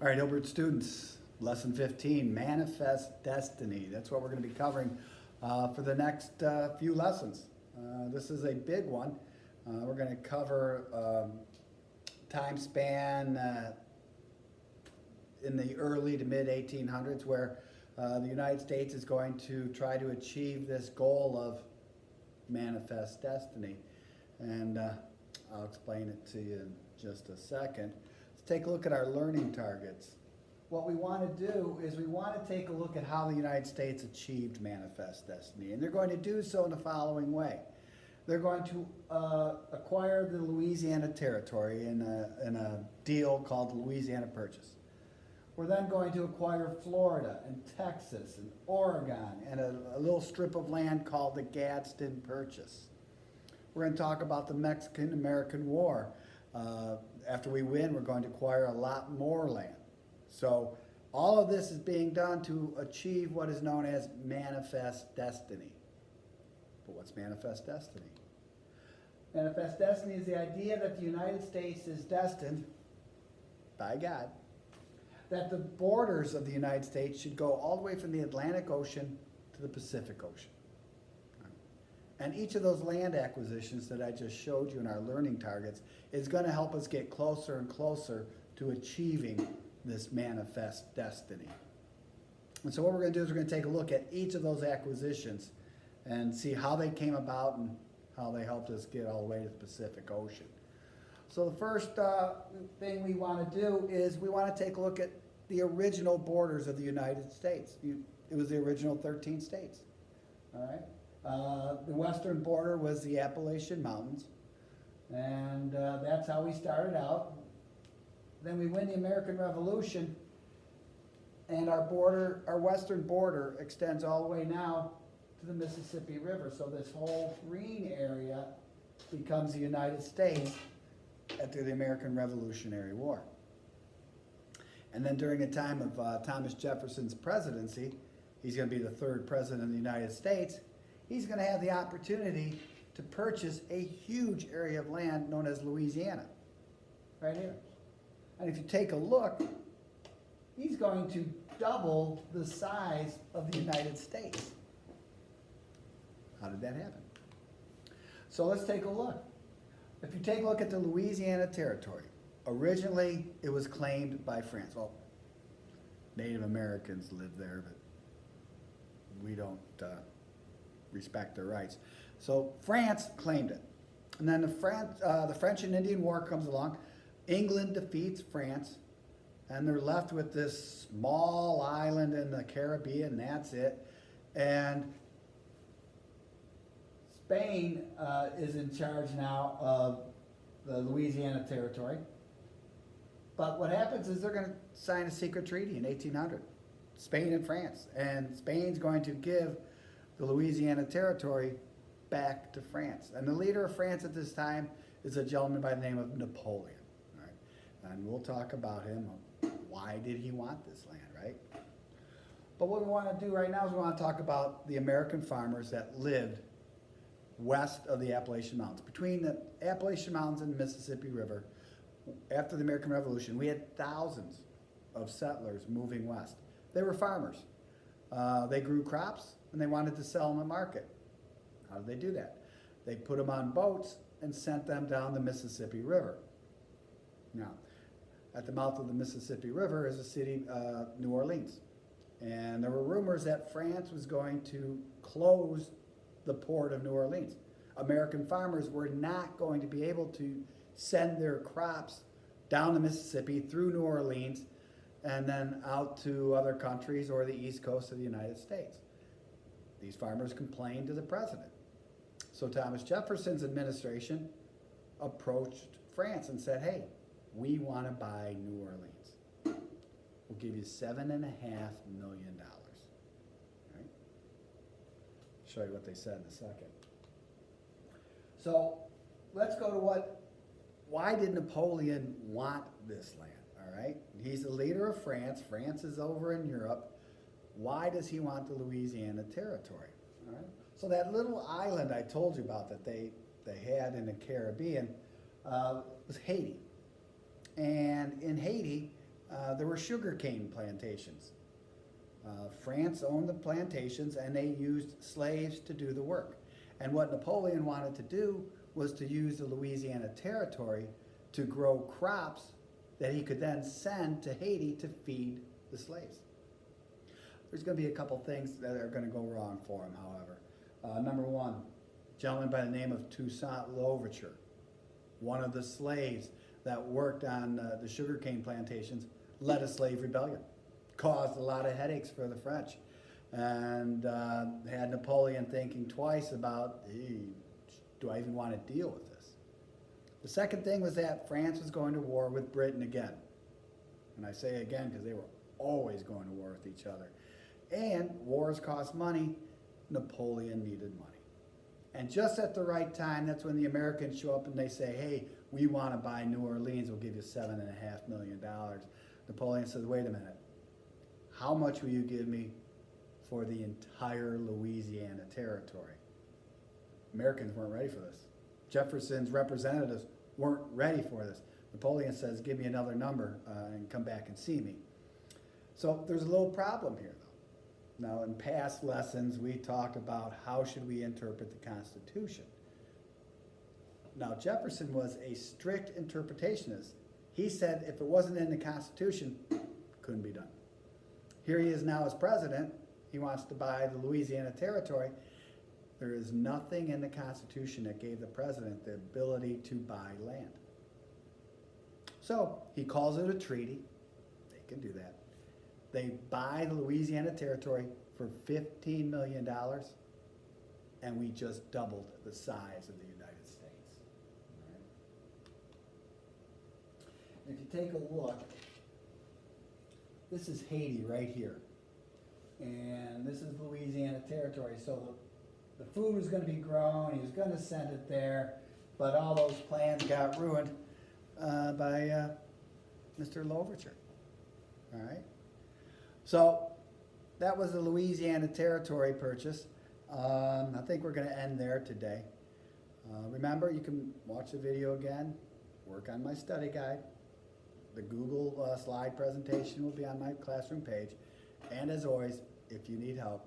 All right, Hilbert students, lesson 15, Manifest Destiny. That's what we're going to be covering for the next few lessons. This is a big one. We're going to cover time span in the early to mid 1800s where the United States is going to try to achieve this goal of manifest destiny. And I'll explain it to you in just a second. Let's take a look at our learning targets. What we want to do is we want to take a look at how the United States achieved manifest destiny. And they're going to do so in the following way. They're going to acquire the Louisiana Territory in a deal called the Louisiana Purchase. We're then going to acquire Florida and Texas and Oregon and a little strip of land called the Gadsden Purchase. We're going to talk about the Mexican-American War. After we win, we're going to acquire a lot more land. So all of this is being done to achieve what is known as manifest destiny. But what's manifest destiny? Manifest destiny is the idea that the United States is destined by God that the borders of the United States should go all the way from the Atlantic Ocean to the Pacific Ocean. And each of those land acquisitions that I just showed you in our learning targets is going to help us get closer and closer to achieving this manifest destiny. And so what we're going to do is we're going to take a look at each of those acquisitions and see how they came about and how they helped us get all the way to the Pacific Ocean. So the first thing we want to do is we want to take a look at the original borders of the United States. It was the original 13 states. All right. The western border was the Appalachian Mountains, and that's how we started out. Then we win the American Revolution, and our western border extends all the way now to the Mississippi River. So this whole green area becomes the United States after the American Revolutionary War. And then during the time of Thomas Jefferson's presidency, he's going to be the third president of the United States, he's going to have the opportunity to purchase a huge area of land known as Louisiana, right here. And if you take a look, he's going to double the size of the United States. How did that happen? So let's take a look. If you take a look at the Louisiana Territory, originally it was claimed by France. Well, Native Americans lived there, but we don't respect their rights. So France claimed it. And then the French and Indian War comes along. England defeats France, and they're left with this small island in the Caribbean, and that's it. And Spain is in charge now of the Louisiana Territory. But what happens is they're going to sign a secret treaty in 1800, Spain and France. And Spain's going to give the Louisiana Territory back to France. And the leader of France at this time is a gentleman by the name of Napoleon. All right? And we'll talk about him. Why did he want this land, right? But what we want to do right now is we want to talk about the American farmers that lived west of the Appalachian Mountains. Between the Appalachian Mountains and the Mississippi River, after the American Revolution, we had thousands of settlers moving west. They were farmers. They grew crops, and they wanted to sell them at market. How did they do that? They put them on boats and sent them down the Mississippi River. Now, at the mouth of the Mississippi River is the city New Orleans. And there were rumors that France was going to close the port of New Orleans. American farmers were not going to be able to send their crops down the Mississippi through New Orleans and then out to other countries or the east coast of the United States. These farmers complained to the president. So Thomas Jefferson's administration approached France and said, hey, we want to buy New Orleans. We'll give you $7.5 million. Right? Show you what they said in a second. So let's go to why did Napoleon want this land? All right, he's the leader of France. France is over in Europe. Why does he want the Louisiana Territory? All right, so that little island I told you about that they had in the Caribbean was Haiti. And in Haiti, there were sugarcane plantations. France owned the plantations and they used slaves to do the work. And what Napoleon wanted to do was to use the Louisiana Territory to grow crops that he could then send to Haiti to feed the slaves. There's going to be a couple things that are going to go wrong for him, however. Number one, a gentleman by the name of Toussaint Louverture, one of the slaves that worked on the sugarcane plantations, led a slave rebellion, caused a lot of headaches for the French, and had Napoleon thinking twice about, hey, do I even want to deal with this? The second thing was that France was going to war with Britain again. And I say again because they were always going to war with each other. And wars cost money. Napoleon needed money. And just at the right time, that's when the Americans show up and they say, hey, we want to buy New Orleans, we'll give you $7.5 million. Napoleon says, wait a minute, how much will you give me for the entire Louisiana Territory? Americans weren't ready for this. Jefferson's representatives weren't ready for this. Napoleon says, give me another number and come back and see me. So there's a little problem here, though. Now, in past lessons, we talked about how should we interpret the Constitution. Now, Jefferson was a strict interpretationist. He said if it wasn't in the Constitution, couldn't be done. Here he is now as president. He wants to buy the Louisiana Territory. There is nothing in the Constitution that gave the president the ability to buy land. So he calls it a treaty. They can do that. They buy the Louisiana Territory for $15 million, and we just doubled the size of the United States. All right. If you take a look, this is Haiti right here, and this is Louisiana Territory. So the food was going to be grown, he was going to send it there, but all those plans got ruined by Mr. Louverture. All right? So that was the Louisiana Territory purchase. I think we're going to end there today. Remember, you can watch the video again, work on my study guide. The Google slide presentation will be on my classroom page. And as always, if you need help,